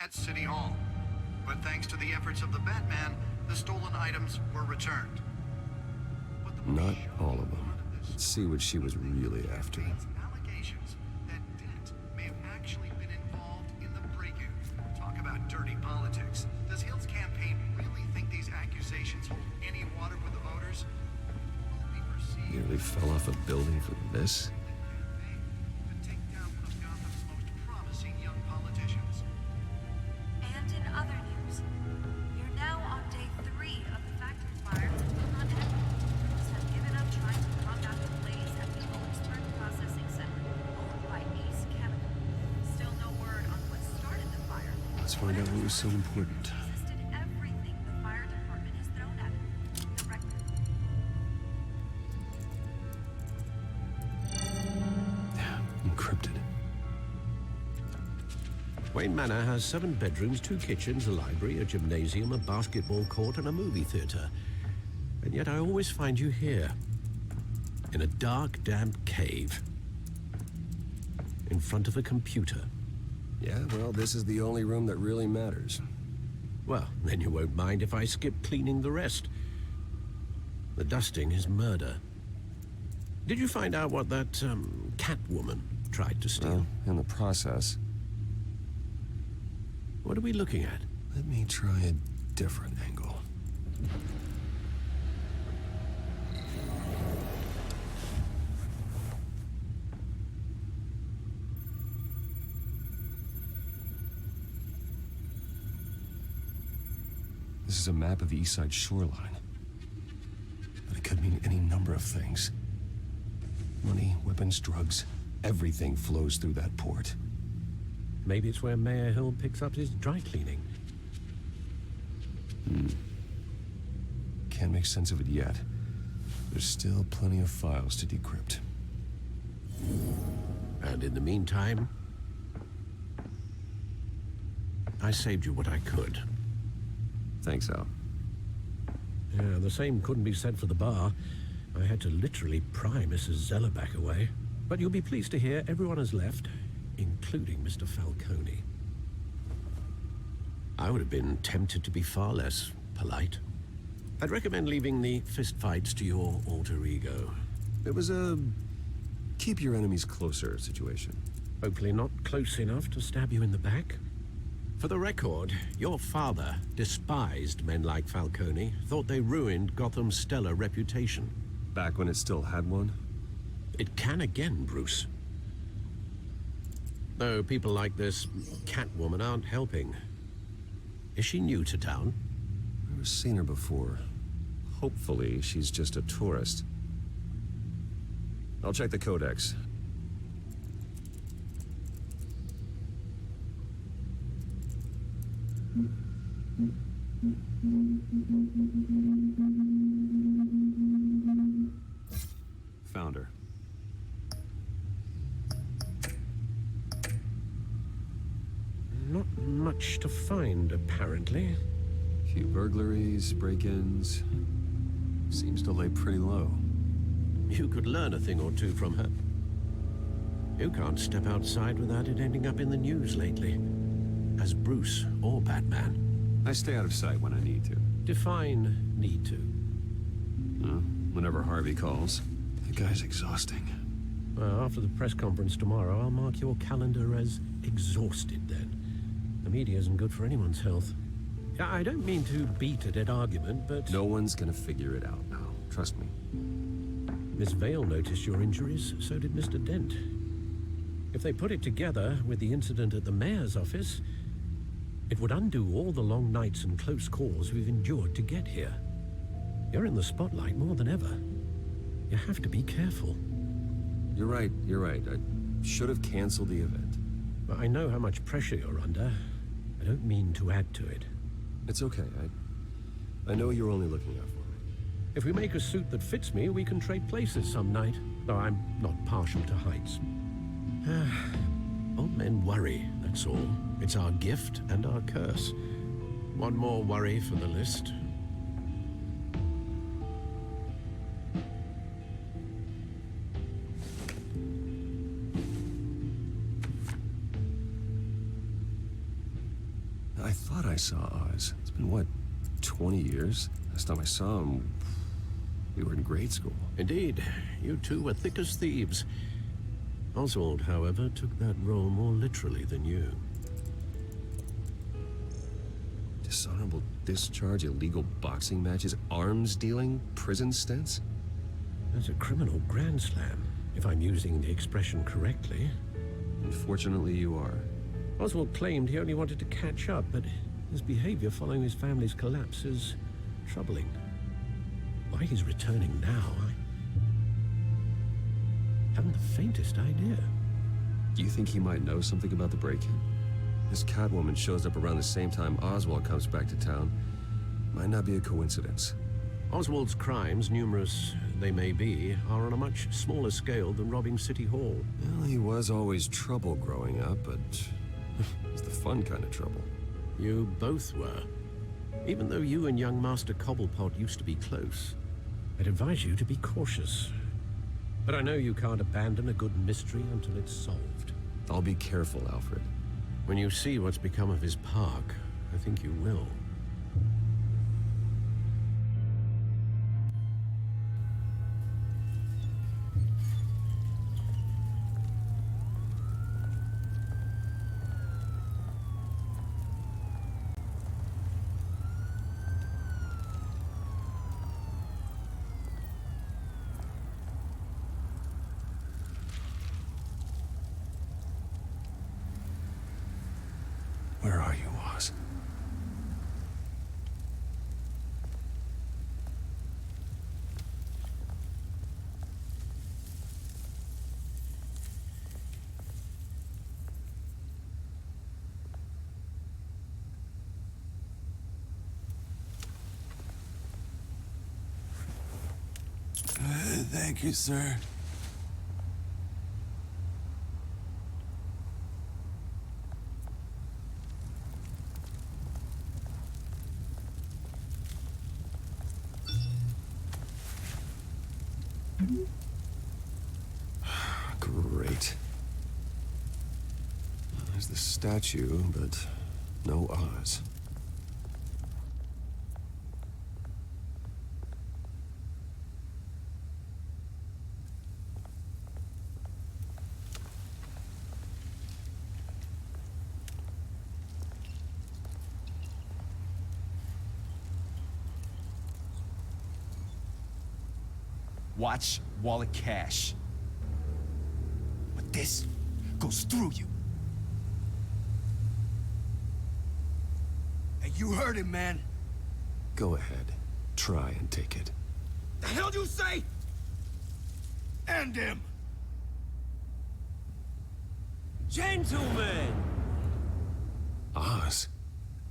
at City Hall. But thanks to the efforts of the Batman, the stolen items were returned. But the Not all of them. Let's see what she was really after. Allegations that Dent may have actually been involved in the break-in. Talk about dirty politics. Does Hill's campaign really think these accusations hold any water with the voters? Will it be perceived Nearly fell off a building for this? to take down one of Gotham's most promising young politicians? And in other news, you're now on day 3 of the factory fire which will not end. Crews have given up trying to combat the blaze at the Owensburg Processing Center, owned by Ace Chemical. Still no word on what started the fire. Let's find out what was so important. Resisted everything the fire department has thrown at it. The record. Encrypted. Wayne Manor has 7 bedrooms, 2 kitchens, a library, a gymnasium, a basketball court, and a movie theater. And yet I always find you here, in a dark, damp cave, in front of a computer. Yeah, well, this is the only room that really matters. Well, then you won't mind if I skip cleaning the rest. The dusting is murder. Did you find out what that, Catwoman tried to steal? Well, in the process, What are we looking at? let me try a different angle. This is a map of the East Side shoreline. But it could mean any number of things. Money, weapons, drugs, everything flows through that port. Maybe it's where Mayor Hill picks up his dry cleaning. Can't make sense of it yet. There's still plenty of files to decrypt. And in the meantime, I saved you what I could. Thanks, Al. Yeah, the same couldn't be said for the bar. I had to literally pry Mrs. Zellerback away. But you'll be pleased to hear everyone has left, including Mr. Falcone. I would have been tempted to be far less polite. I'd recommend leaving the fistfights to your alter ego. It was a keep your enemies closer situation. Hopefully not close enough to stab you in the back. For the record, your father despised men like Falcone, thought they ruined Gotham's stellar reputation. Back when it still had one? It can again, Bruce. Though people like this Catwoman aren't helping. Is she new to town? I've never seen her before. Hopefully, she's just a tourist. I'll check the codex. Found her. Not much to find, apparently. Few burglaries, break-ins. Seems to lay pretty low. You could learn a thing or two from her. You can't step outside without it ending up in the news lately. As Bruce or Batman. I stay out of sight when I need to. Define need to. Whenever Harvey calls. The guy's exhausting. Well, after the press conference tomorrow, I'll mark your calendar as exhausted then. The media isn't good for anyone's health. I don't mean to beat a dead argument, but... No one's gonna figure it out now. Trust me. Miss Vale noticed your injuries, so did Mr. Dent. If they put it together with the incident at the mayor's office, it would undo all the long nights and close calls we've endured to get here. You're in the spotlight more than ever. You have to be careful. You're right. I should have canceled the event. I know how much pressure you're under. I don't mean to add to it. It's okay. I know you're only looking out for me. If we make a suit that fits me, we can trade places some night. Though I'm not partial to heights. Old men worry, that's all. It's our gift and our curse. One more worry for the list. I thought I saw Oz. It's been, what, 20 years? Last time I saw him, we were in grade school. Indeed, you two were thick as thieves. Oswald, however, took that role more literally than you. Dishonorable discharge, illegal boxing matches, arms dealing, prison stints? That's a criminal grand slam, if I'm using the expression correctly. Unfortunately, you are. Oswald claimed he only wanted to catch up, but his behavior following his family's collapse is troubling. Why he's returning now, I haven't the faintest idea. Do you think he might know something about the break-in? This Catwoman shows up around the same time Oswald comes back to town. Might not be a coincidence. Oswald's crimes, numerous they may be, are on a much smaller scale than robbing City Hall. Well, he was always trouble growing up, but it's the fun kind of trouble. You both were. Even though you and young Master Cobblepot used to be close, I'd advise you to be cautious. But I know you can't abandon a good mystery until it's solved. I'll be careful, Alfred. When you see what's become of his park, I think you will. Where are you, Oz? Thank you, sir. Great. There's the statue, but no Oz. Watch wallet cash. But this goes through you. Hey, you heard him, man. Go ahead. Try and take it. The hell you say? End him! Gentlemen! Oz?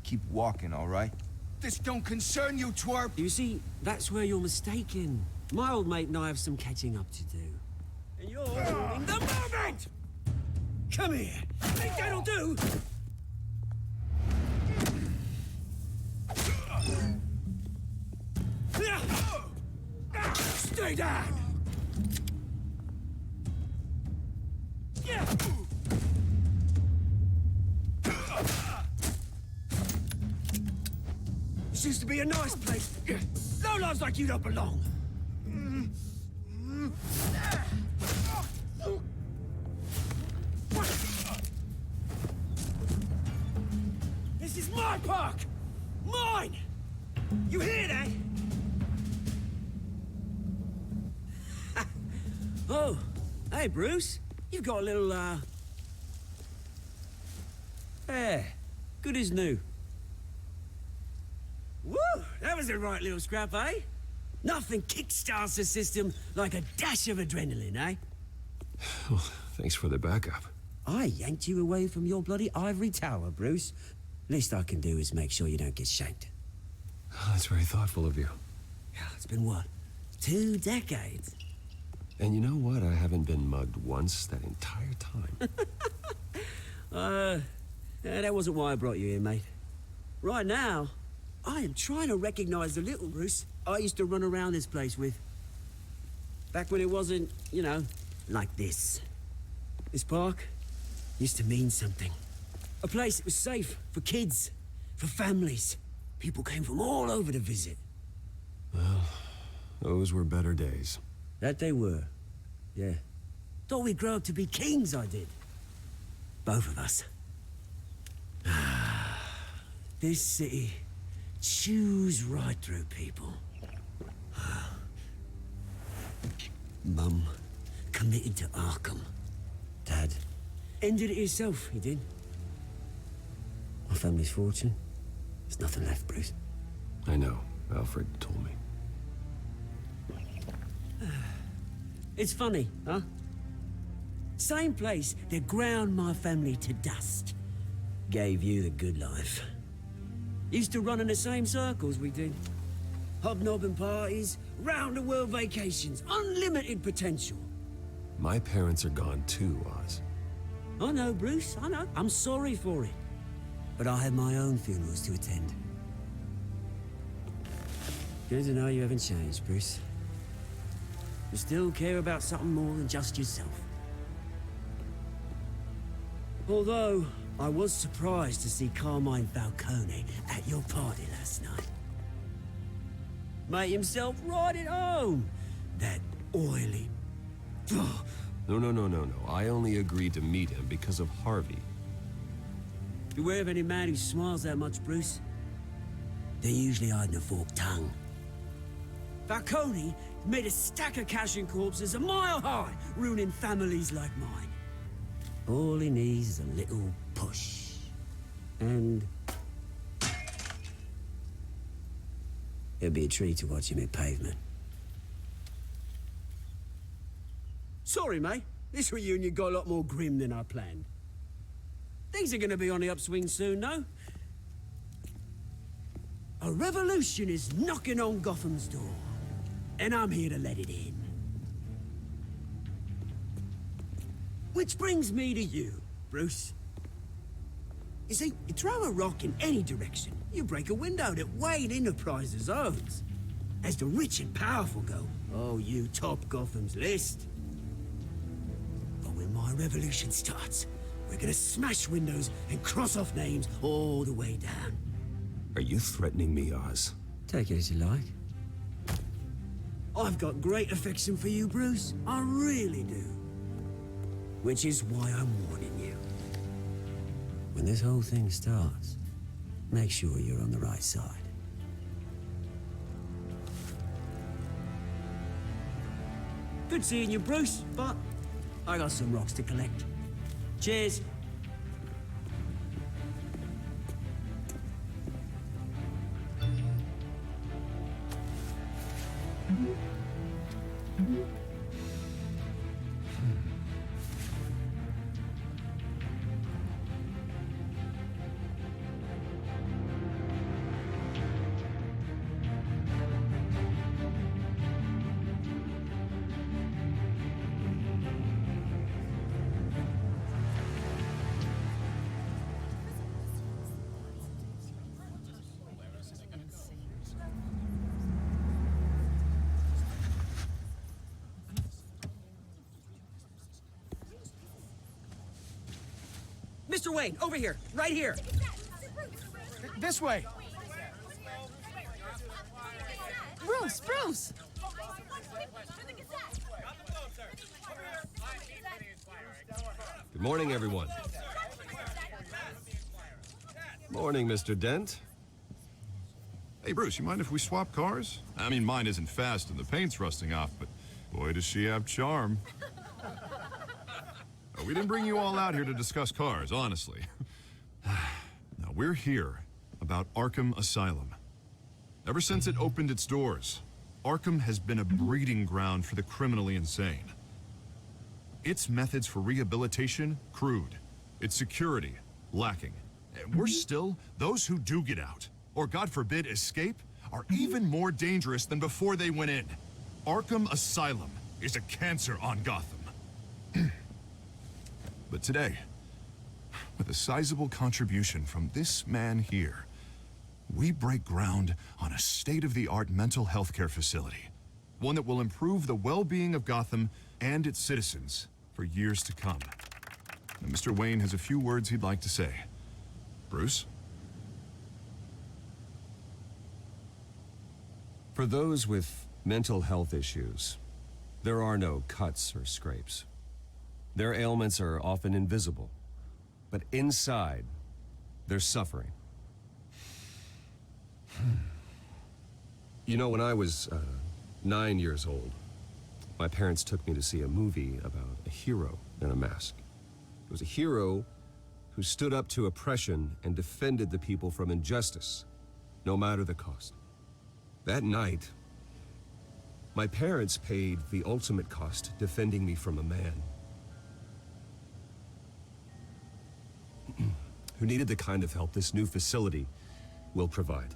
Keep walking, all right? This don't concern you, twerp! You see, that's where you're mistaken. My old mate and I have some catching up to do. And you're ruining the moment! Come here! Think that'll do? Stay down! This used to be a nice place. Lowlifes like you don't belong. This is my park! Mine! You hear that? Oh, hey, Bruce. You've got a little, hair. Good as new. Woo! That was a right little scrap, eh? Nothing kickstarts the system like a dash of adrenaline, eh? Well, thanks for the backup. I yanked you away from your bloody ivory tower, Bruce. Least I can do is make sure you don't get shanked. Oh, that's very thoughtful of you. Yeah, it's been what? 2 decades? And you know what? I haven't been mugged once that entire time. That wasn't why I brought you here, mate. Right now, I am trying to recognize the little Bruce I used to run around this place with. Back when it wasn't, you know, like this. This park used to mean something. A place that was safe for kids, for families. People came from all over to visit. Those were better days. That they were. Yeah. Thought we'd grow up to be kings, I did. Both of us. This city chews right through people. Mum committed to Arkham. Dad ended it himself, he did. My family's fortune. There's nothing left, Bruce. I know. Alfred told me. It's funny, huh? Same place that ground my family to dust. Gave you the good life. Used to run in the same circles we did. Hobnobbing parties, round-the-world vacations, unlimited potential. My parents are gone too, Oz. I know, Bruce, I know. I'm sorry for it. But I have my own funerals to attend. Good to know you haven't changed, Bruce. You still care about something more than just yourself. Although, I was surprised to see Carmine Falcone at your party last night. Made himself right at home. That oily... No. I only agreed to meet him because of Harvey. Beware of any man who smiles that much, Bruce. They're usually hiding a forked tongue. Falcone made a stack of cash and corpses a mile high, ruining families like mine. All he needs is a little push. And... it'll be a treat to watch him hit pavement. Sorry, mate. This reunion got a lot more grim than I planned. Things are gonna be on the upswing soon, no? A revolution is knocking on Gotham's door. And I'm here to let it in. Which brings me to you, Bruce. You see, you throw a rock in any direction, you break a window that Wayne Enterprises owns. As the rich and powerful go, oh, you top Gotham's list. But when my revolution starts, we're gonna smash windows and cross off names all the way down. Are you threatening me, Oz? Take it as you like. I've got great affection for you, Bruce. I really do. Which is why I'm warning you. When this whole thing starts, make sure you're on the right side. Good seeing you, Bruce, but I got some rocks to collect. Cheers. Mr. Wayne, over here, right here. This way. Bruce! Good morning, everyone. Morning, Mr. Dent. Hey, Bruce, you mind if we swap cars? I mean, mine isn't fast and the paint's rusting off, but boy, does she have charm. We didn't bring you all out here to discuss cars, honestly. Now, we're here about Arkham Asylum. Ever since it opened its doors, Arkham has been a breeding ground for the criminally insane. Its methods for rehabilitation, crude. Its security, lacking. And worse still, those who do get out, or God forbid, escape, are even more dangerous than before they went in. Arkham Asylum is a cancer on Gotham. But today, with a sizable contribution from this man here, we break ground on a state-of-the-art mental health care facility. One that will improve the well-being of Gotham and its citizens for years to come. And Mr. Wayne has a few words he'd like to say. Bruce? For those with mental health issues, there are no cuts or scrapes. Their ailments are often invisible, but inside, they're suffering. You know, when I was 9 years old, my parents took me to see a movie about a hero in a mask. It was a hero who stood up to oppression and defended the people from injustice, no matter the cost. That night, my parents paid the ultimate cost defending me from a man who needed the kind of help this new facility will provide.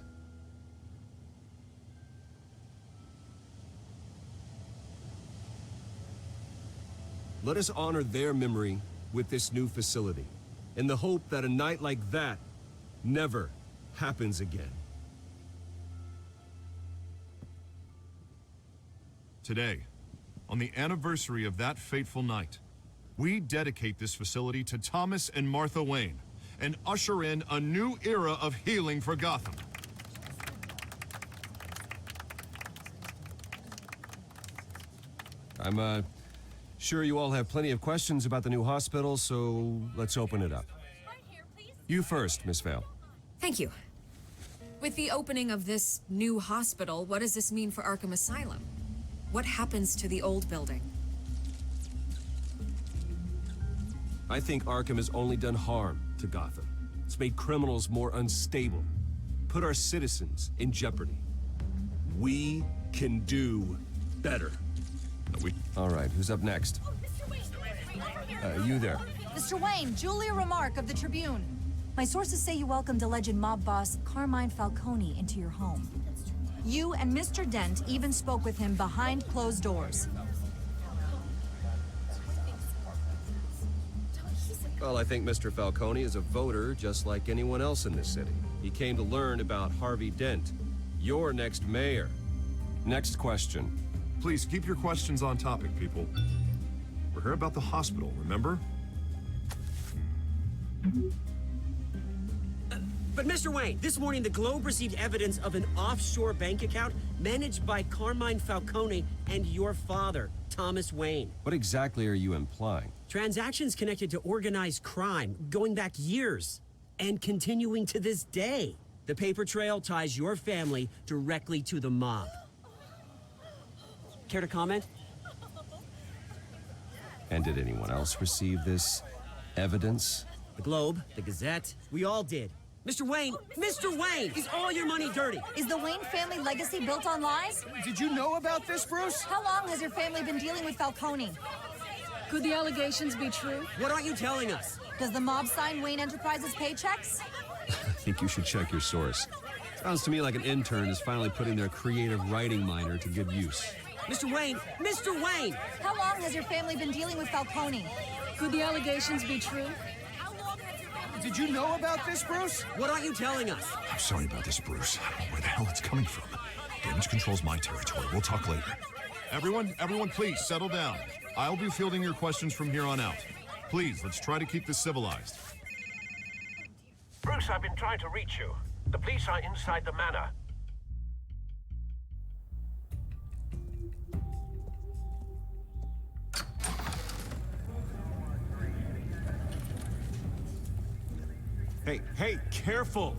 Let us honor their memory with this new facility, in the hope that a night like that never happens again. Today, on the anniversary of that fateful night, we dedicate this facility to Thomas and Martha Wayne and usher in a new era of healing for Gotham. I'm sure you all have plenty of questions about the new hospital, so let's open it up. You first, Miss Vale. Thank you. With the opening of this new hospital, what does this mean for Arkham Asylum? What happens to the old building? I think Arkham has only done harm to Gotham. It's made criminals more unstable, put our citizens in jeopardy. We can do better. All right, who's up next? You there. Mr. Wayne, Julia Remark of the Tribune. My sources say you welcomed alleged mob boss Carmine Falcone into your home. You and Mr. Dent even spoke with him behind closed doors. Well, I think Mr. Falcone is a voter just like anyone else in this city. He came to learn about Harvey Dent, your next mayor. Next question. Please keep your questions on topic, people. We're here about the hospital, remember? But Mr. Wayne, this morning the Globe received evidence of an offshore bank account managed by Carmine Falcone and your father, Thomas Wayne. What exactly are you implying? Transactions connected to organized crime going back years and continuing to this day. The paper trail ties your family directly to the mob. Care to comment? And did anyone else receive this evidence? The Globe, the Gazette, we all did. Mr. Wayne, is all your money dirty? Is the Wayne family legacy built on lies? Did you know about this, Bruce? How long has your family been dealing with Falcone? Could the allegations be true? What aren't you telling us? Does the mob sign Wayne Enterprises paychecks? I think you should check your source. Sounds to me like an intern is finally putting their creative writing minor to good use. Mr. Wayne! How long has your family been dealing with Falcone? Could the allegations be true? Did you know about this, Bruce? What aren't you telling us? I'm sorry about this, Bruce. I don't know where the hell it's coming from. Damage control's my territory. We'll talk later. Everyone, please settle down. I'll be fielding your questions from here on out. Please, let's try to keep this civilized. Bruce, I've been trying to reach you. The police are inside the manor. Hey, careful!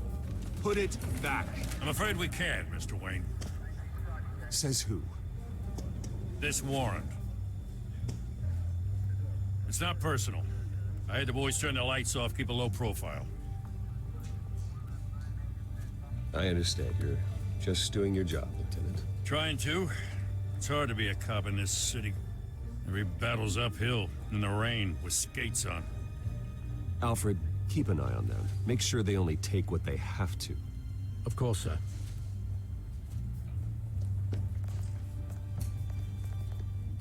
Put it back. I'm afraid we can't, Mr. Wayne. Says who? This warrant. It's not personal. I had the boys turn the lights off, keep a low profile. I understand. You're just doing your job, Lieutenant. Trying to. It's hard to be a cop in this city. Every battle's uphill, in the rain, with skates on. Alfred, keep an eye on them. Make sure they only take what they have to. Of course, sir.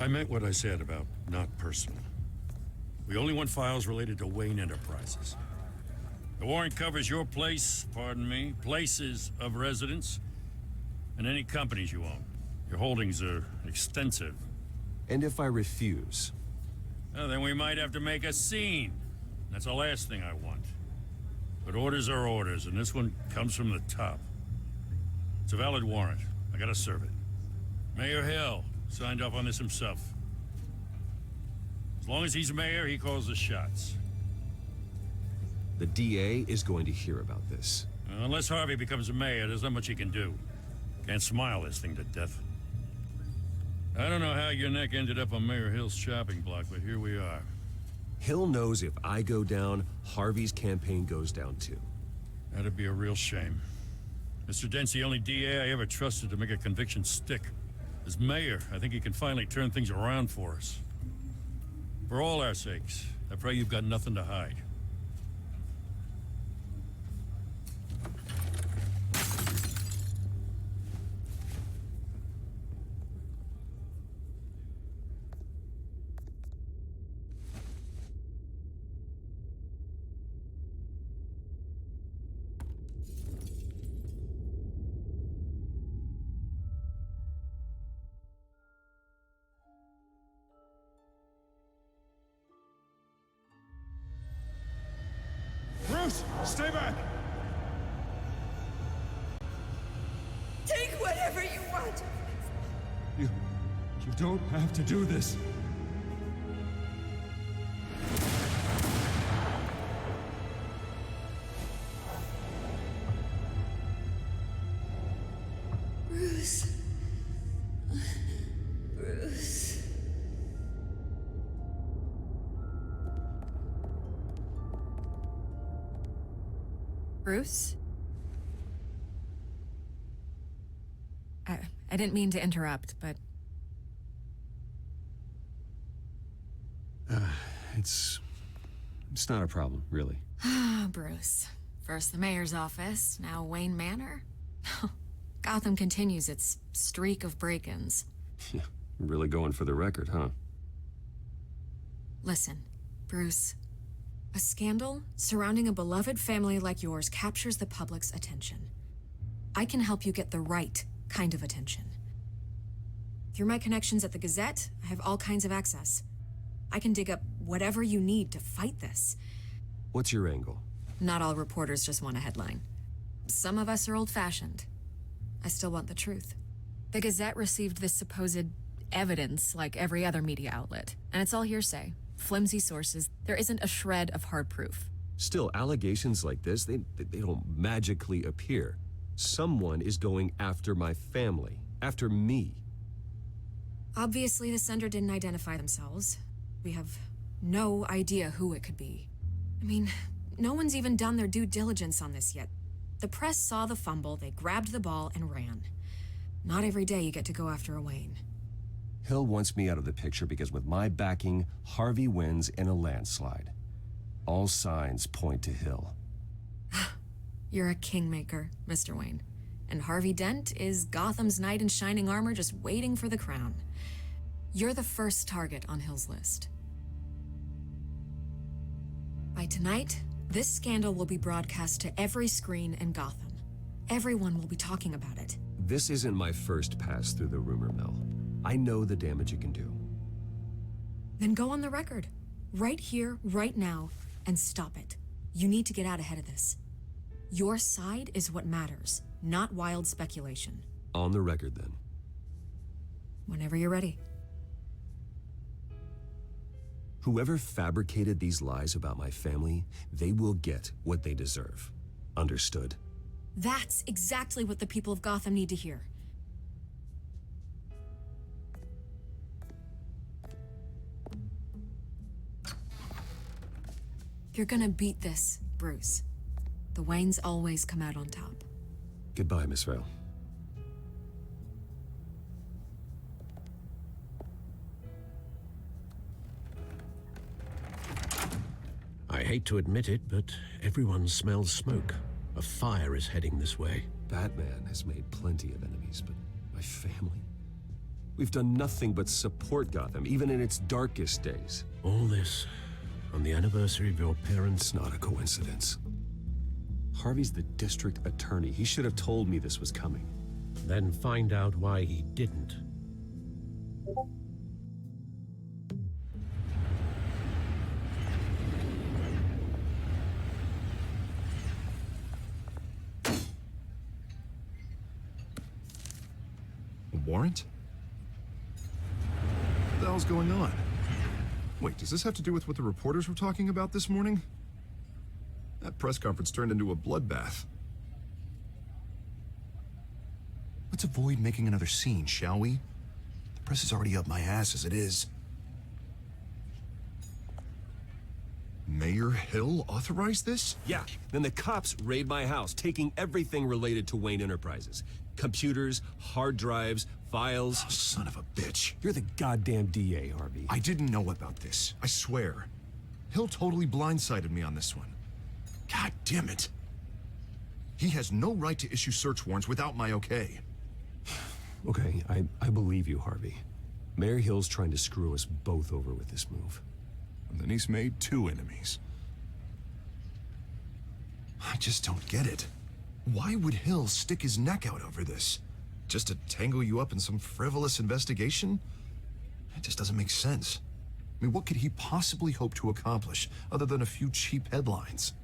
I meant what I said about not personal. We only want files related to Wayne Enterprises. The warrant covers your place, pardon me, places of residence, and any companies you own. Your holdings are extensive. And if I refuse? Well, then we might have to make a scene. That's the last thing I want. But orders are orders, and this one comes from the top. It's a valid warrant. I gotta serve it. Mayor Hill signed off on this himself. As long as he's mayor, he calls the shots. The DA is going to hear about this. Unless Harvey becomes a mayor, there's not much he can do. Can't smile this thing to death. I don't know how your neck ended up on Mayor Hill's chopping block, but here we are. Hill knows if I go down, Harvey's campaign goes down too. That'd be a real shame. Mr. Dent's the only DA I ever trusted to make a conviction stick. As mayor, I think he can finally turn things around for us. For all our sakes, I pray you've got nothing to hide. Bruce, stay back! Take whatever you want. You don't have to do this. Bruce. Bruce. Bruce? I didn't mean to interrupt, but It's not a problem, really. Bruce. First the mayor's office, now Wayne Manor. Gotham continues its streak of break-ins. Yeah, really going for the record, huh? Listen, Bruce. A scandal surrounding a beloved family like yours captures the public's attention. I can help you get the right kind of attention. Through my connections at the Gazette, I have all kinds of access. I can dig up whatever you need to fight this. What's your angle? Not all reporters just want a headline. Some of us are old-fashioned. I still want the truth. The Gazette received this supposed evidence like every other media outlet, and it's all hearsay. Flimsy sources. There isn't a shred of hard proof. Still, allegations like this, they don't magically appear. Someone is going after my family, after me. Obviously, the sender didn't identify themselves. We have no idea who it could be. I mean, no one's even done their due diligence on this yet. The press saw the fumble, they grabbed the ball and ran. Not every day you get to go after a Wayne. Hill wants me out of the picture because with my backing, Harvey wins in a landslide. All signs point to Hill. You're a kingmaker, Mr. Wayne. And Harvey Dent is Gotham's knight in shining armor just waiting for the crown. You're the first target on Hill's list. By tonight, this scandal will be broadcast to every screen in Gotham. Everyone will be talking about it. This isn't my first pass through the rumor mill. I know the damage it can do. Then go on the record. Right here, right now, and stop it. You need to get out ahead of this. Your side is what matters, not wild speculation. On the record, then. Whenever you're ready. Whoever fabricated these lies about my family, they will get what they deserve. Understood? That's exactly what the people of Gotham need to hear. You're gonna beat this, Bruce. The Waynes always come out on top. Goodbye, Miss Vale. I hate to admit it, but everyone smells smoke. A fire is heading this way. Batman has made plenty of enemies, but my family? We've done nothing but support Gotham, even in its darkest days. All this on the anniversary of your parents'... It's not a coincidence. Harvey's the district attorney. He should have told me this was coming. Then find out why he didn't. A warrant? hell's going on? Wait, does this have to do with what the reporters were talking about this morning? That press conference turned into a bloodbath. Let's avoid making another scene, shall we? The press is already up my ass as it is. Mayor Hill authorized this? Yeah, then the cops raid my house, taking everything related to Wayne Enterprises. Computers, hard drives, files. Oh, son of a bitch. You're the goddamn DA, Harvey. I didn't know about this, I swear. Hill totally blindsided me on this one. God damn it. He has no right to issue search warrants without my okay. Okay, I believe you, Harvey. Mayor Hill's trying to screw us both over with this move. And then he's made 2 enemies. I just don't get it. Why would Hill stick his neck out over this? Just to tangle you up in some frivolous investigation? It just doesn't make sense. I mean, what could he possibly hope to accomplish other than a few cheap headlines?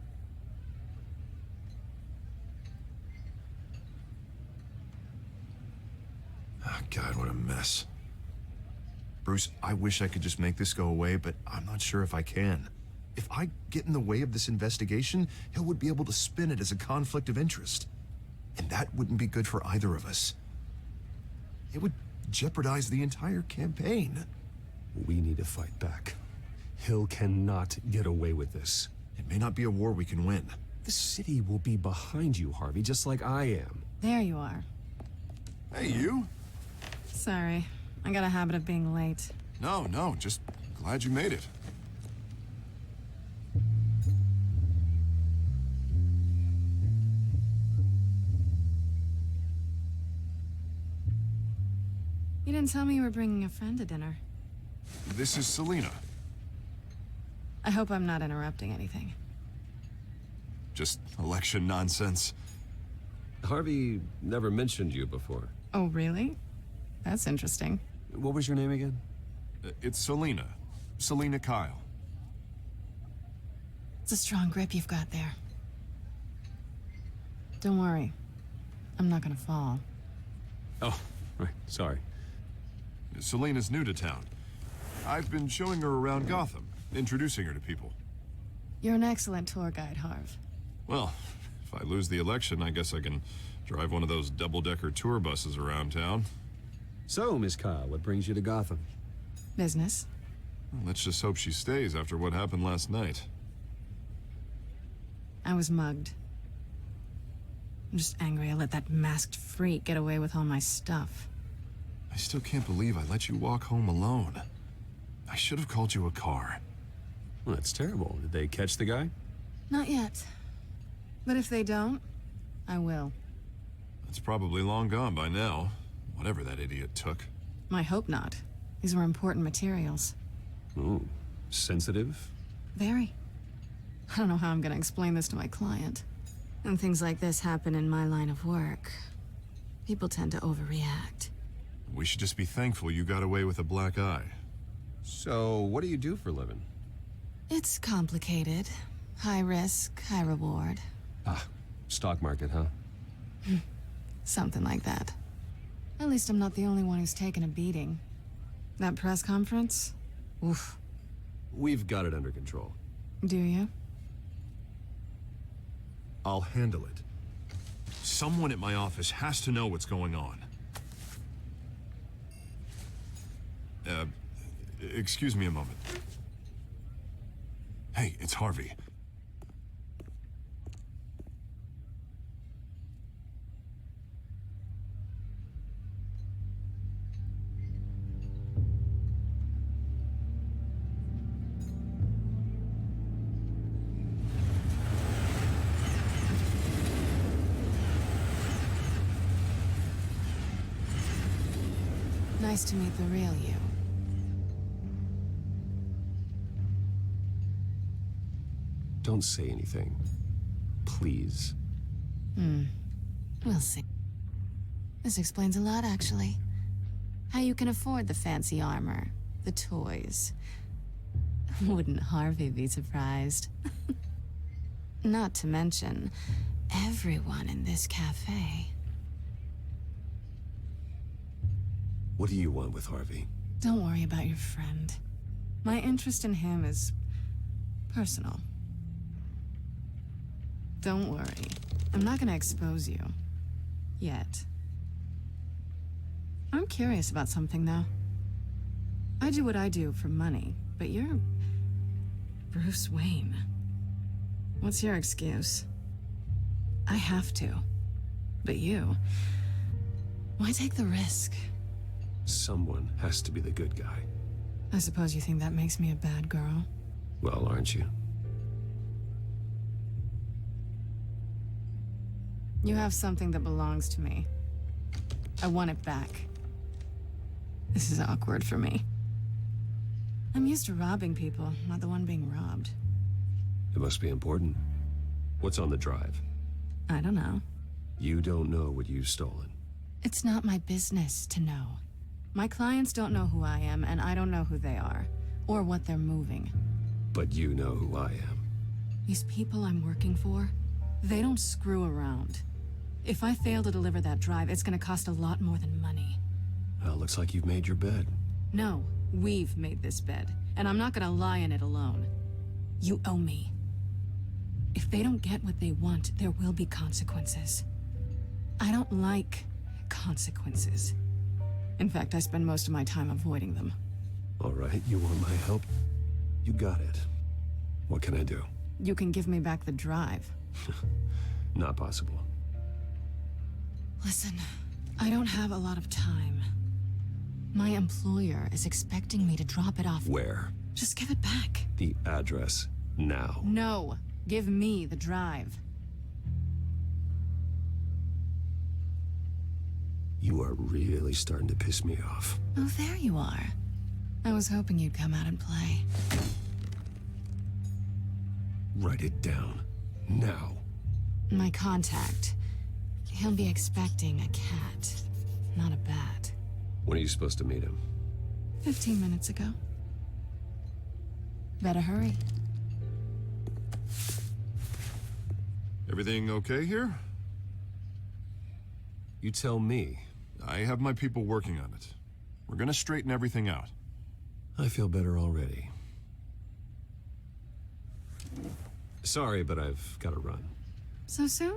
Oh, God, what a mess. Bruce, I wish I could just make this go away, but I'm not sure if I can. If I get in the way of this investigation, Hill would be able to spin it as a conflict of interest. And that wouldn't be good for either of us. It would jeopardize the entire campaign. We need to fight back. Hill cannot get away with this. It may not be a war we can win. The city will be behind you, Harvey, just like I am. There you are. Hey, you? Sorry. I got a habit of being late. No, just glad you made it. You didn't tell me you were bringing a friend to dinner. This is Selina. I hope I'm not interrupting anything. Just election nonsense. Harvey never mentioned you before. Oh, really? That's interesting. What was your name again? It's Selina. Selina Kyle. It's a strong grip you've got there. Don't worry. I'm not gonna fall. Oh, right. Sorry. Selina's new to town. I've been showing her around Gotham, introducing her to people. You're an excellent tour guide, Harv. Well, if I lose the election, I guess I can drive one of those double-decker tour buses around town. So, Miss Kyle, what brings you to Gotham? Business. Well, let's just hope she stays after what happened last night. I was mugged. I'm just angry I let that masked freak get away with all my stuff. I still can't believe I let you walk home alone. I should have called you a car. Well, that's terrible. Did they catch the guy? Not yet. But if they don't, I will. It's probably long gone by now, whatever that idiot took. I hope not. These were important materials. Ooh, sensitive? Very. I don't know how I'm gonna explain this to my client. And things like this happen in my line of work. People tend to overreact. We should just be thankful you got away with a black eye. So, what do you do for a living? It's complicated. High risk, high reward. Ah, stock market, huh? Something like that. At least I'm not the only one who's taken a beating. That press conference? Oof. We've got it under control. Do you? I'll handle it. Someone at my office has to know what's going on. Excuse me a moment. Hey, it's Harvey. Nice to meet the real you. Don't say anything. Please. We'll see. This explains a lot, actually. How you can afford the fancy armor, the toys. Wouldn't Harvey be surprised? Not to mention, everyone in this cafe. What do you want with Harvey? Don't worry about your friend. My interest in him is personal. Don't worry. I'm not gonna expose you. Yet. I'm curious about something, though. I do what I do for money, but you're Bruce Wayne. What's your excuse? I have to. But you... why take the risk? Someone has to be the good guy. I suppose you think that makes me a bad girl? Well, aren't you? You have something that belongs to me. I want it back. This is awkward for me. I'm used to robbing people, not the one being robbed. It must be important. What's on the drive? I don't know. You don't know what you've stolen. It's not my business to know. My clients don't know who I am, and I don't know who they are, or what they're moving. But you know who I am. These people I'm working for, they don't screw around. If I fail to deliver that drive, it's gonna cost a lot more than money. Well, looks like you've made your bed. No, we've made this bed, and I'm not gonna lie in it alone. You owe me. If they don't get what they want, there will be consequences. I don't like consequences. In fact, I spend most of my time avoiding them. All right, you want my help? You got it. What can I do? You can give me back the drive. Not possible. Listen, I don't have a lot of time. My employer is expecting me to drop it off. Where? Just give it back. The address, now. No, give me the drive. You are really starting to piss me off. Oh, there you are. I was hoping you'd come out and play. Write it down. Now. My contact. He'll be expecting a cat, not a bat. When are you supposed to meet him? 15 minutes ago. Better hurry. Everything okay here? You tell me. I have my people working on it. We're gonna straighten everything out. I feel better already. Sorry, but I've got to run. So soon?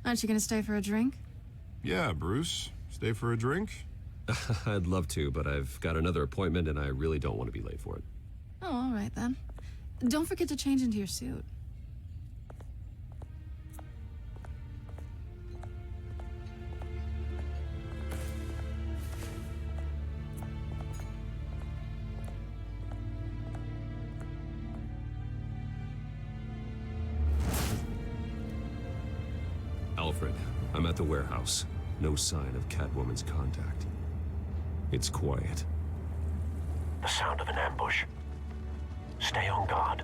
Aren't you gonna stay for a drink? Yeah, Bruce. Stay for a drink? I'd love to, but I've got another appointment and I really don't want to be late for it. Oh, all right then. Don't forget to change into your suit. Alfred, I'm at the warehouse. No sign of Catwoman's contact. It's quiet. The sound of an ambush. Stay on guard.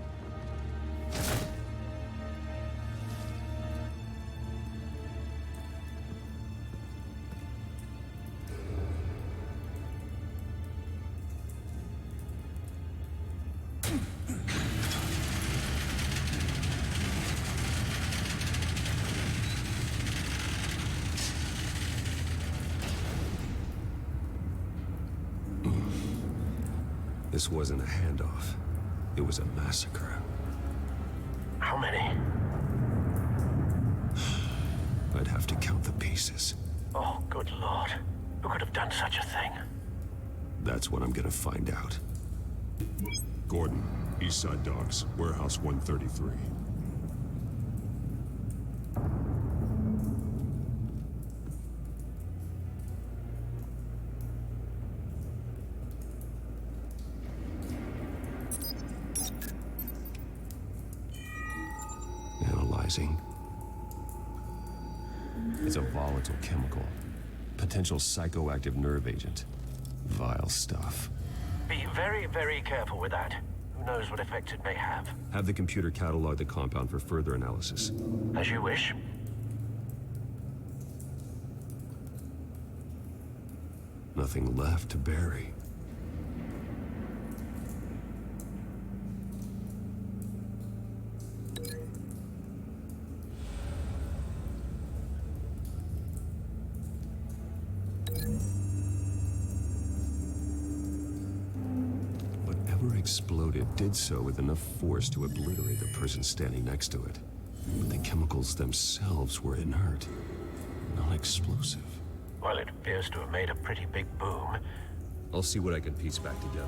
This wasn't a handoff. It was a massacre. How many? I'd have to count the pieces. Oh, good lord. Who could have done such a thing? That's what I'm gonna find out. Gordon, Eastside Docks, Warehouse 133. Analyzing. It's a volatile chemical. Potential psychoactive nerve agent. Vile stuff. Be very, very careful with that. Who knows what effect it may have. Have the computer catalog the compound for further analysis. As you wish. Nothing left to bury. exploded did so with enough force to obliterate the person standing next to it. But the chemicals themselves were inert, non-explosive. Well, it appears to have made a pretty big boom. I'll see what I can piece back together.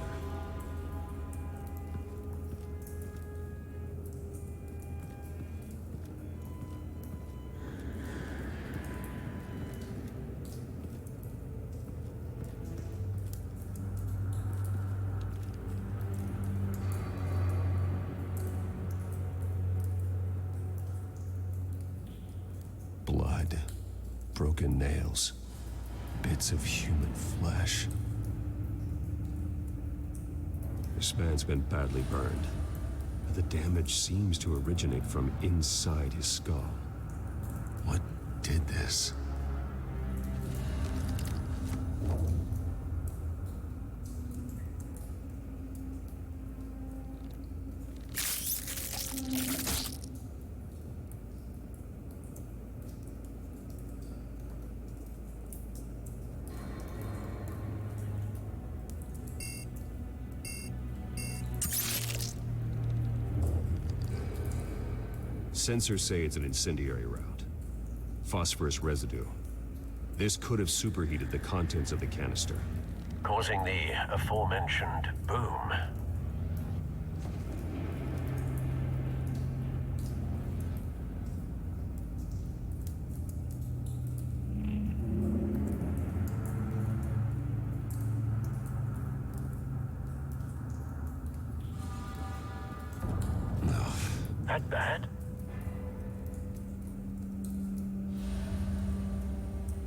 Blood, broken nails, bits of human flesh. This man's been badly burned, but the damage seems to originate from inside his skull. What did this? Sensors say it's an incendiary route. Phosphorus residue. This could have superheated the contents of the canister. Causing the aforementioned boom. No. That bad?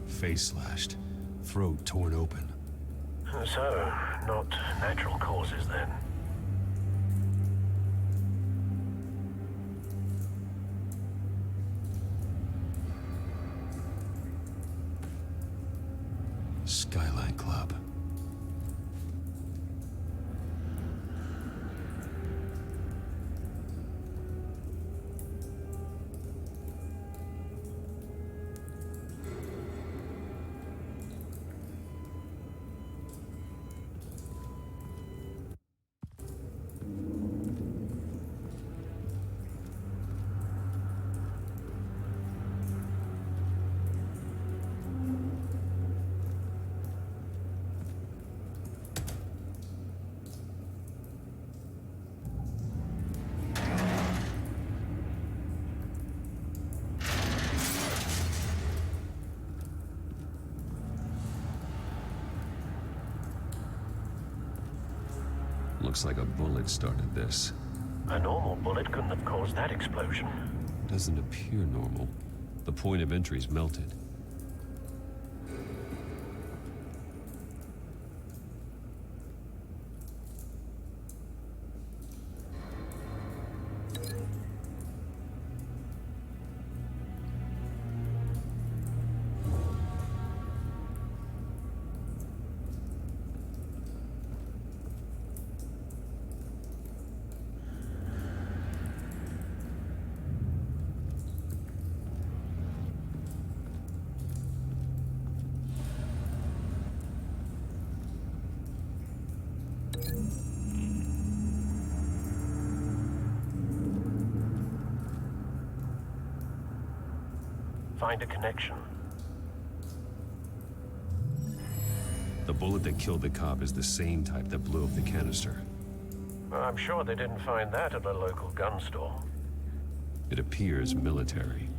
Face slashed, throat torn open. So, not natural causes then. Skyline Club. Looks like a bullet started this. A normal bullet couldn't have caused that explosion. Doesn't appear normal. The point of entry's melted. Find a connection. The bullet that killed the cop is the same type that blew up the canister. I'm sure they didn't find that at a local gun store. It appears military.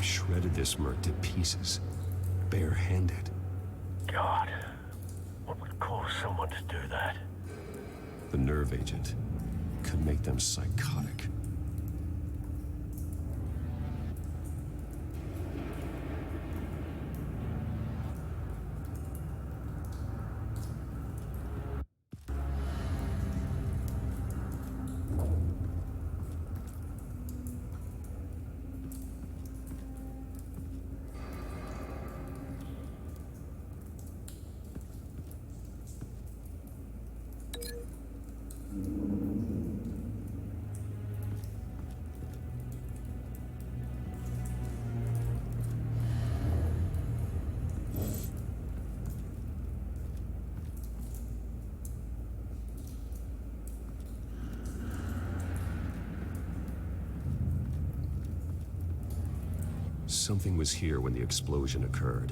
Shredded this merc to pieces, bare-handed. God, what would cause someone to do that? The nerve agent could make them psychotic. something was here when the explosion occurred.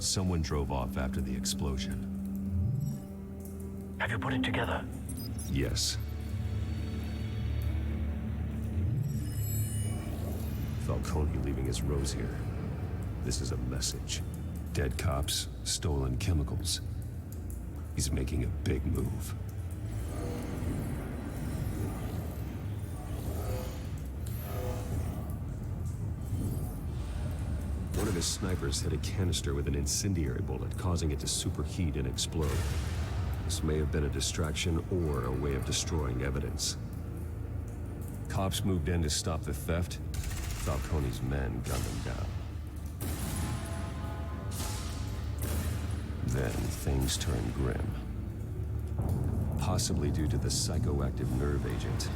Someone drove off after the explosion. Have you put it together? Yes. Falcone leaving his rose here. This is a message. Dead cops, stolen chemicals. He's making a big move. One of his snipers hit a canister with an incendiary bullet, causing it to superheat and explode. This may have been a distraction or a way of destroying evidence. Cops moved in to stop the theft. Falcone's men gunned them down. Then things turned grim. Possibly due to the psychoactive nerve agent.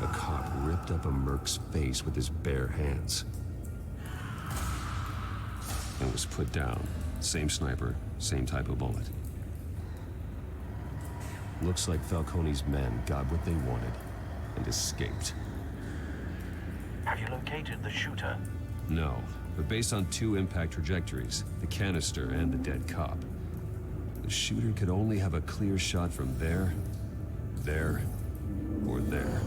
A cop ripped up a merc's face with his bare hands. And was put down. Same sniper, same type of bullet. Looks like Falcone's men got what they wanted and escaped. Have you located the shooter? No, but based on two impact trajectories, the canister and the dead cop, the shooter could only have a clear shot from there, or there,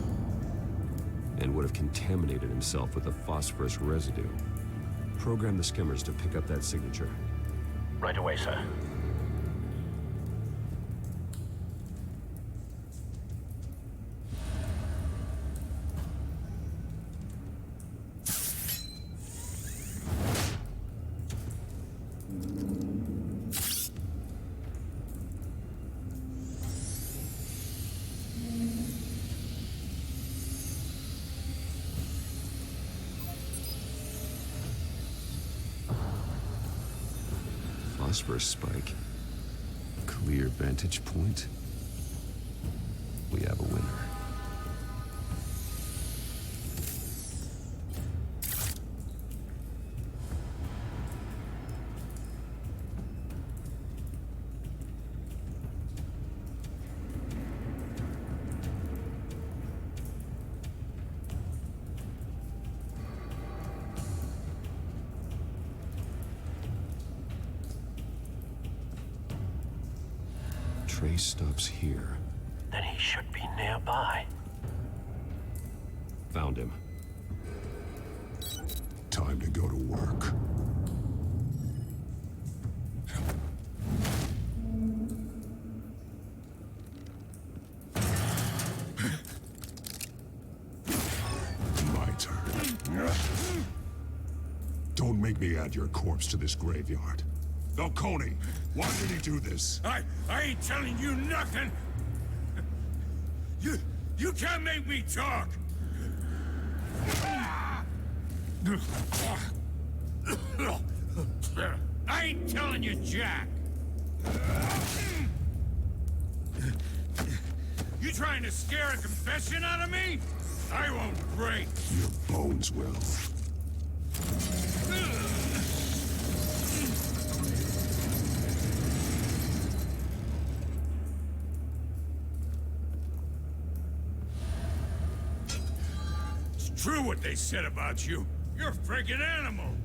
and would have contaminated himself with the phosphorus residue. Program the skimmers to pick up that signature. Right away, sir. Phosphorus spike. Clear vantage point. We have a winner. Trace stops here. Then he should be nearby. Found him. Time to go to work. My turn. Don't make me add your corpse to this graveyard. Falcone, why did he do this? I ain't telling you nothing! You can't make me talk! I ain't telling you jack! You trying to scare a confession out of me? I won't break! Your bones will. True what they said about you. You're a friggin' animal.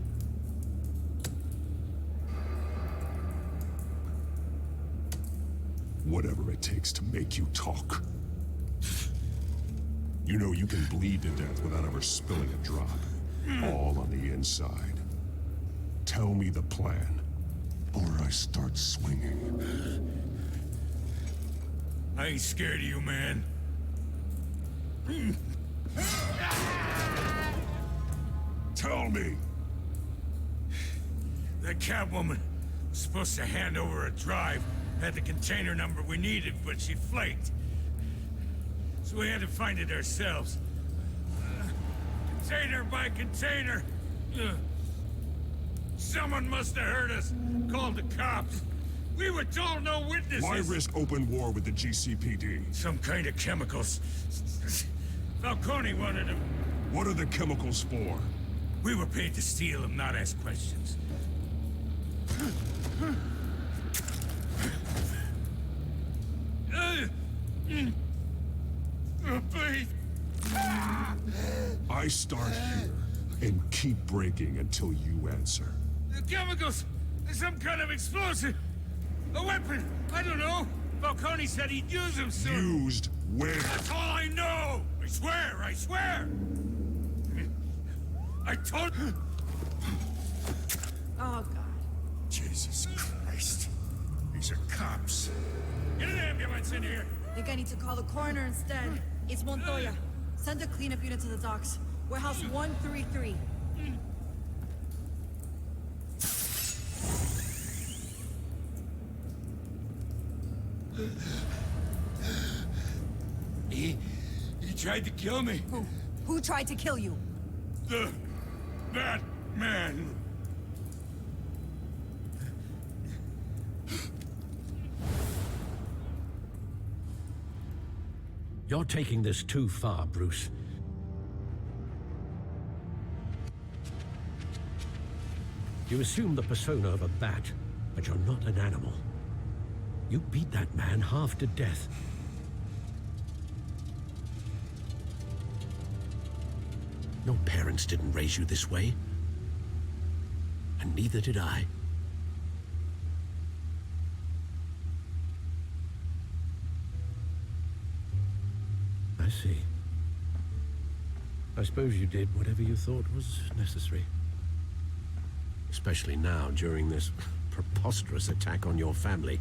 Whatever it takes to make you talk. You know you can bleed to death without ever spilling a drop. All on the inside. Tell me the plan, or I start swinging. I ain't scared of you, man. Tell me! That Catwoman was supposed to hand over a drive, had the container number we needed, but she flaked. So we had to find it ourselves. Container by container. Someone must have heard us, called the cops. We were told no witnesses. Why risk open war with the GCPD? Some kind of chemicals. Falcone wanted them. What are the chemicals for? We were paid to steal them, not ask questions. Please. I start here and keep breaking until you answer. The chemicals! Some kind of explosive! A weapon! I don't know! Falcone said he'd use them soon! Used where? That's all I know! I swear! I swear! I told... Oh, God. Jesus Christ. These are cops. Get an ambulance in here! Think I need to call the coroner instead. It's Montoya. Send a cleanup unit to the docks. Warehouse 133. He tried to kill me. Who? Who tried to kill you? That man. You're taking this too far, Bruce. You assume the persona of a bat, but you're not an animal. You beat that man half to death. Your parents didn't raise you this way. And neither did I. I see. I suppose you did whatever you thought was necessary. Especially now, during this preposterous attack on your family.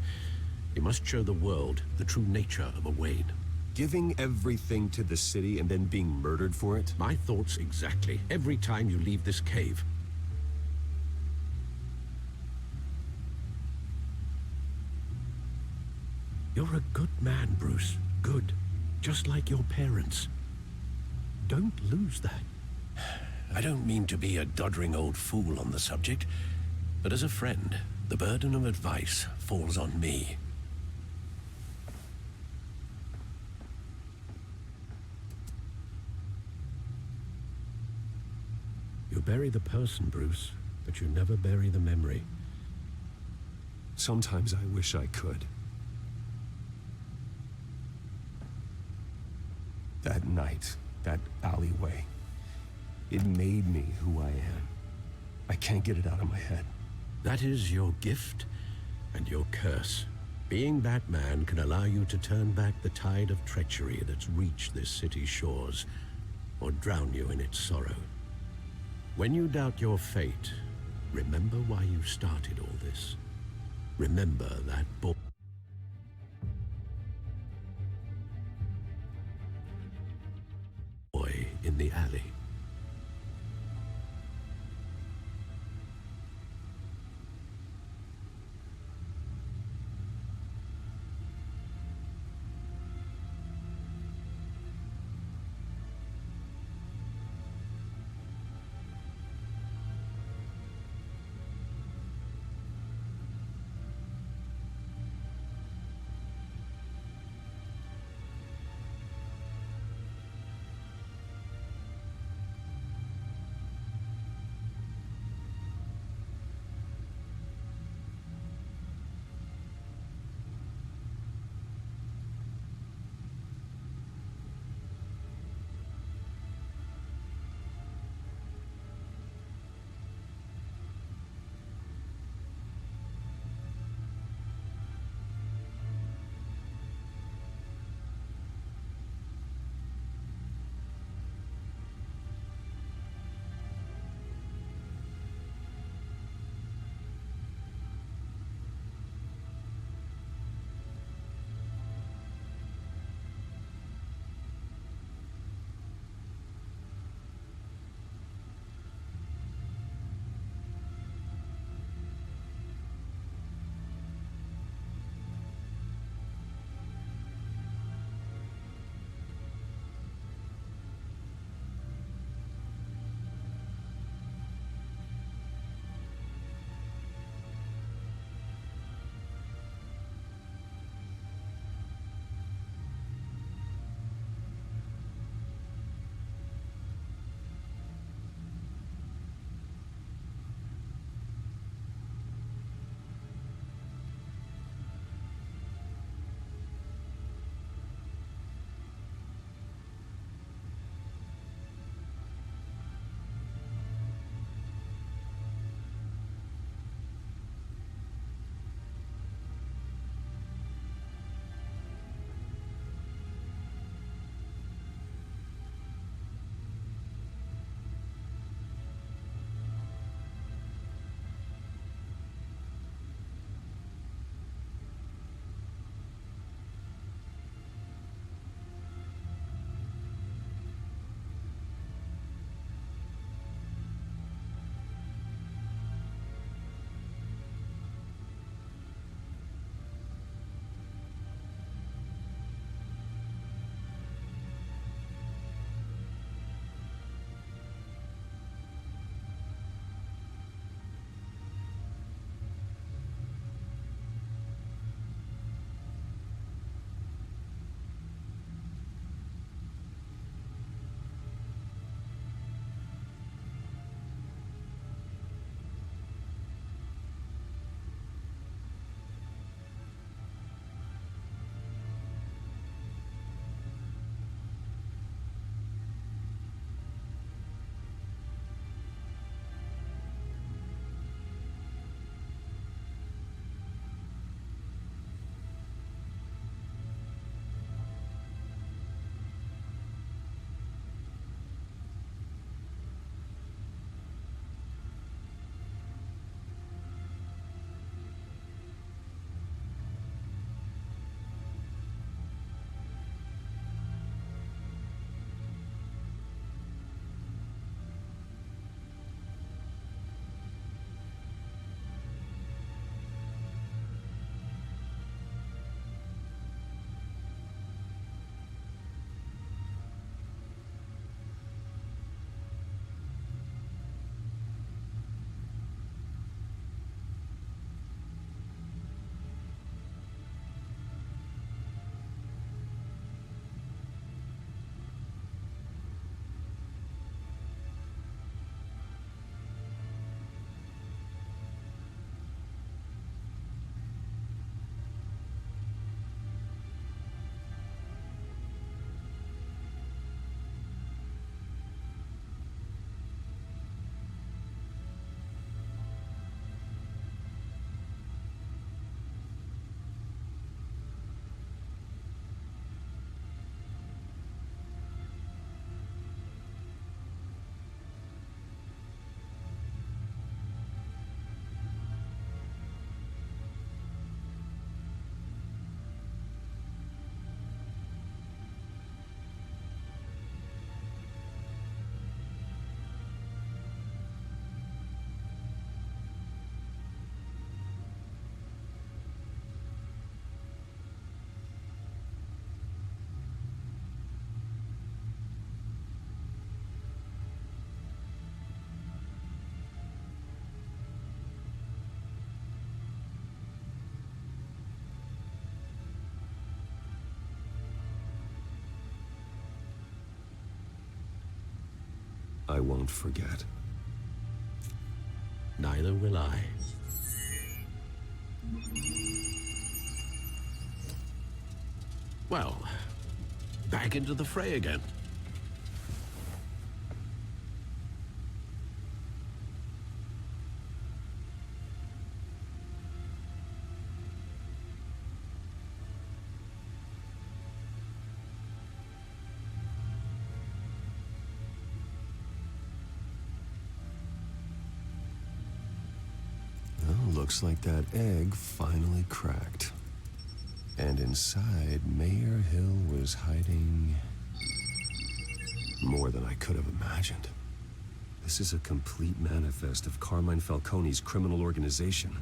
You must show the world the true nature of a Wayne. Giving everything to the city and then being murdered for it? My thoughts exactly. Every time you leave this cave. You're a good man, Bruce. Good. Just like your parents. Don't lose that. I don't mean to be a doddering old fool on the subject, but as a friend, the burden of advice falls on me. You bury the person, Bruce, but you never bury the memory. Sometimes I wish I could. That night, that alleyway, it made me who I am. I can't get it out of my head. That is your gift and your curse. Being Batman can allow you to turn back the tide of treachery that's reached this city's shores, or drown you in its sorrow. When you doubt your fate, remember why you started all this. Remember that boy in the alley. won't forget. Neither will I. Well, back into the fray again. Looks like that egg finally cracked. And inside, Mayor Hill was hiding more than I could have imagined. This is a complete manifest of Carmine Falcone's criminal organization.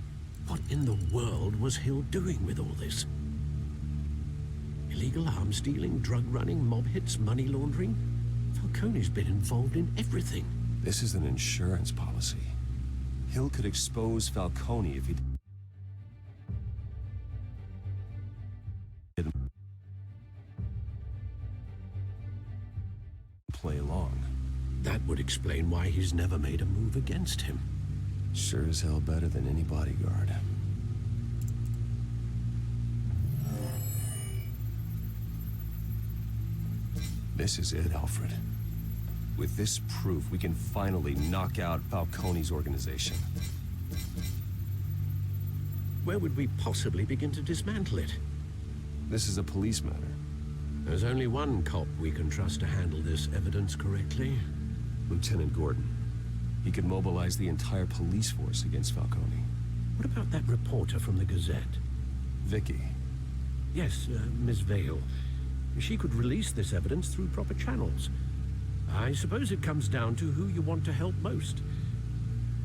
What in the world was Hill doing with all this? Illegal arms dealing, drug running, mob hits, money laundering? Falcone's been involved in everything. This is an insurance policy. Hill could expose Falcone if he didn't play along. That would explain why he's never made a move against him. Sure as hell better than any bodyguard. This is it, Alfred. With this proof, we can finally knock out Falcone's organization. Where would we possibly begin to dismantle it? This is a police matter. There's only one cop we can trust to handle this evidence correctly. Lieutenant Gordon. He could mobilize the entire police force against Falcone. What about that reporter from the Gazette? Vicky. Yes, Miss Vale. She could release this evidence through proper channels. I suppose it comes down to who you want to help most.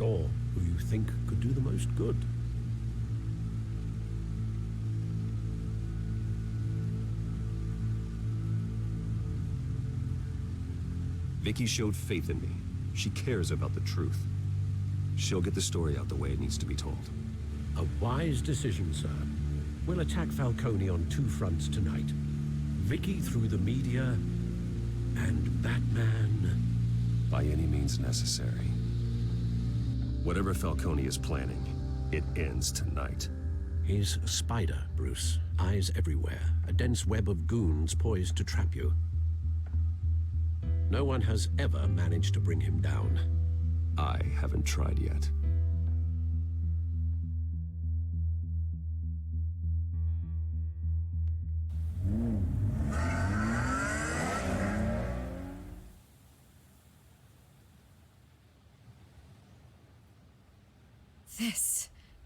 Or who you think could do the most good. Vicky showed faith in me. She cares about the truth. She'll get the story out the way it needs to be told. A wise decision, sir. We'll attack Falcone on two fronts tonight. Vicky through the media, and Batman... by any means necessary. Whatever Falcone is planning, it ends tonight. He's a spider, Bruce. Eyes everywhere. A dense web of goons poised to trap you. No one has ever managed to bring him down. I haven't tried yet.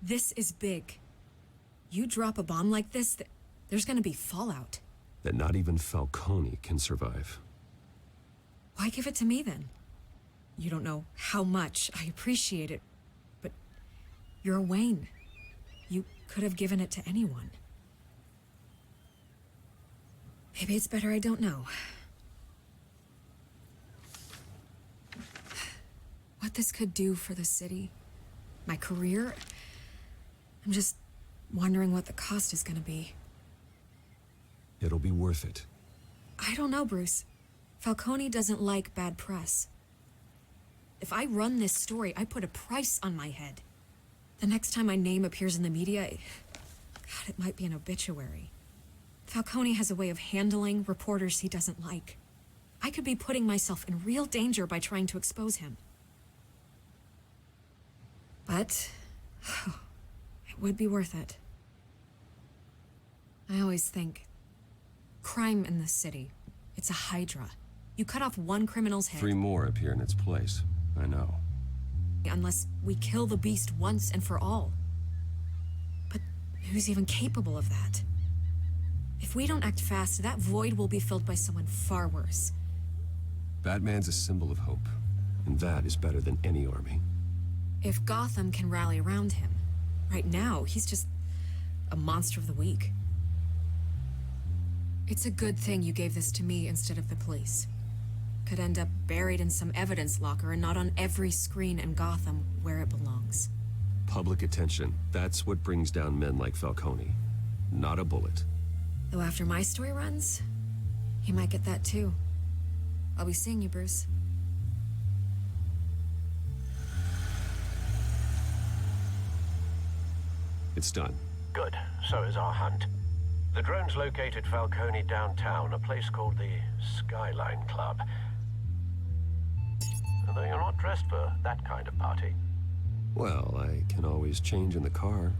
This is big. You drop a bomb like this, there's gonna be fallout. That not even Falcone can survive. Why give it to me then? You don't know how much I appreciate it, but you're a Wayne. You could have given it to anyone. Maybe it's better I don't know. What this could do for the city, my career, I'm just wondering what the cost is gonna be. It'll be worth it. I don't know, Bruce. Falcone doesn't like bad press. If I run this story, I put a price on my head. The next time my name appears in the media, God, it might be an obituary. Falcone has a way of handling reporters he doesn't like. I could be putting myself in real danger by trying to expose him. But it would be worth it. I always think, crime in this city, it's a hydra. You cut off one criminal's head. 3 more appear in its place. I know. Unless we kill the beast once and for all. But who's even capable of that? If we don't act fast, that void will be filled by someone far worse. Batman's a symbol of hope, and that is better than any army. If Gotham can rally around him, right now, he's just a monster of the week. It's a good thing you gave this to me instead of the police. Could end up buried in some evidence locker and not on every screen in Gotham where it belongs. Public attention, that's what brings down men like Falcone. Not a bullet. Though after my story runs, he might get that too. I'll be seeing you, Bruce. It's done. Good. So is our hunt. The drones located Falcone downtown, a place called the Skyline Club. Although you're not dressed for that kind of party. Well, I can always change in the car.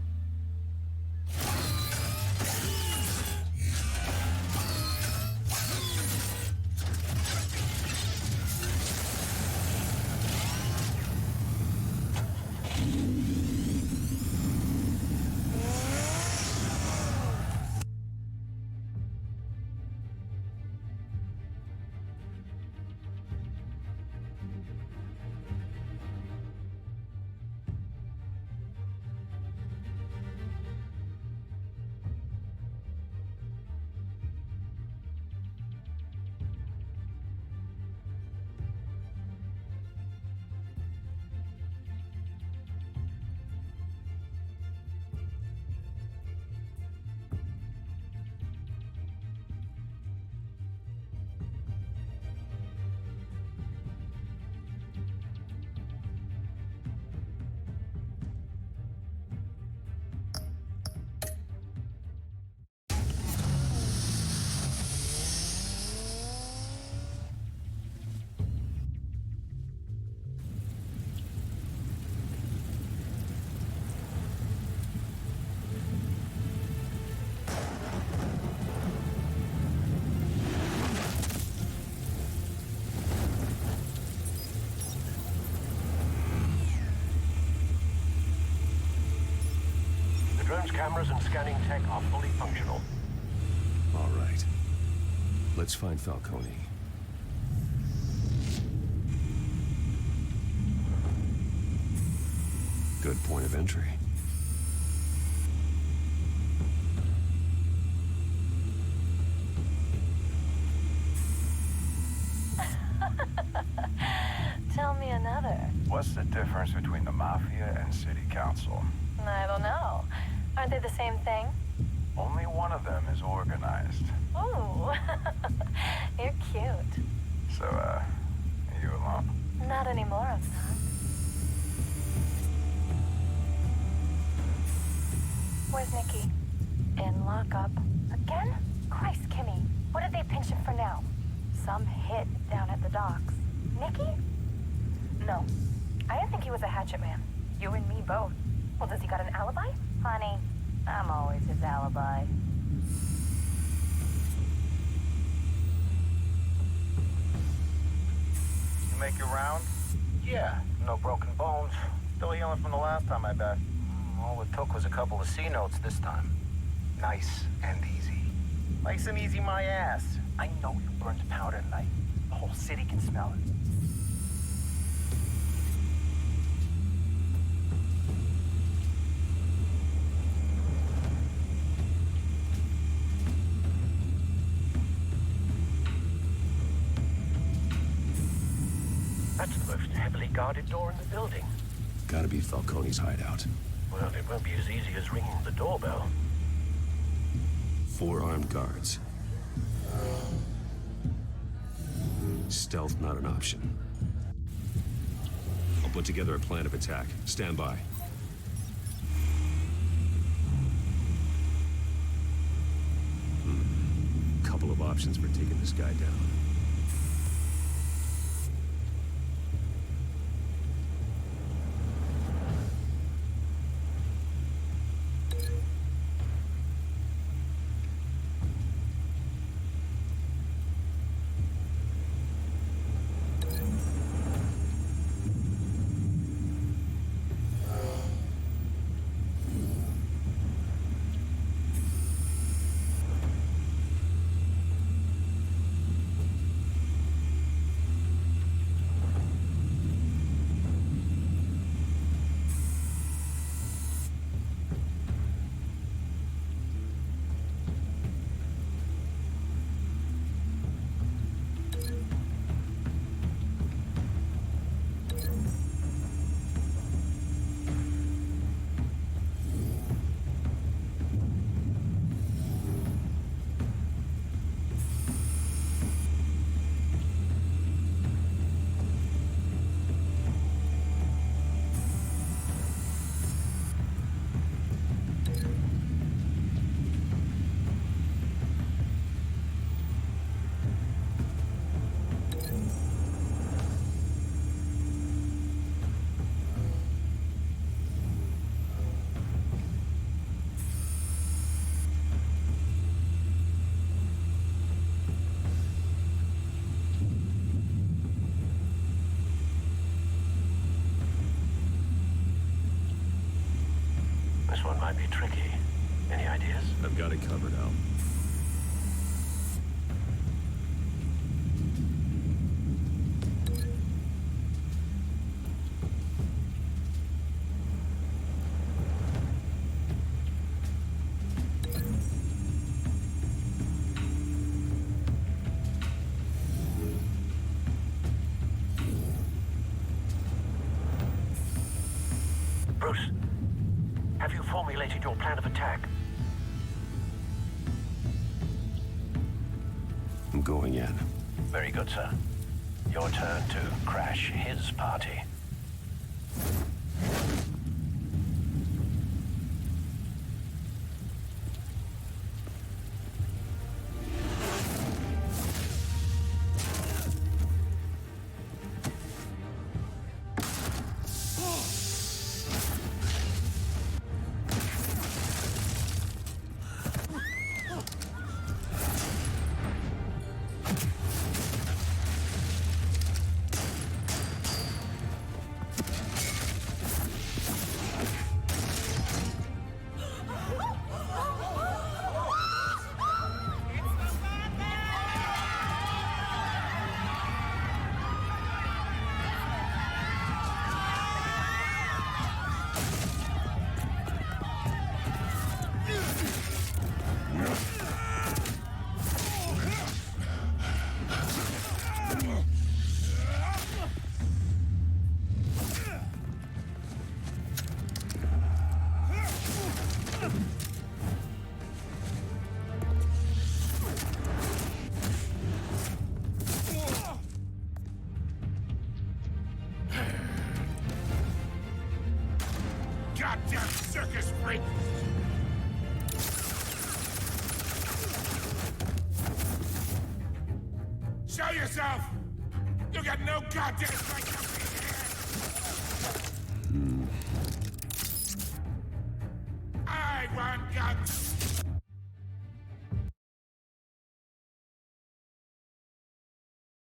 Drone's cameras and scanning tech are fully functional. All right. Let's find Falcone. Good point of entry. Tell me another. What's the difference between the Mafia and City Council? I don't know. Aren't they the same thing? Only one of them is organized. Ooh, you're cute. So, are you alone? Not anymore, I'm not. Where's Nikki? In lockup. Again? Christ, Kimmy. What did they pinch him for now? Some hit down at the docks. Nikki? No. I didn't think he was a hatchet man. You and me both. Well, does he got an alibi? Honey, I'm always his alibi. You make your round? Yeah, no broken bones. Still healing from the last time, I bet. All it took was a couple of C notes this time. Nice and easy. Nice and easy, my ass. I know you burned powder tonight. The whole city can smell it. That's the most heavily guarded door in the building. Gotta be Falcone's hideout. Well, it won't be as easy as ringing the doorbell. 4 armed guards. Stealth not an option. I'll put together a plan of attack. Stand by. Couple of options for taking this guy down. This one might be tricky. Any ideas? I've got it covered, Al. Bruce, have you formulated your plan of attack? I'm going in. Very good, sir. Your turn to crash his party. Goddamn circus freak! Show yourself! You got no goddamn right to be here! I want guns!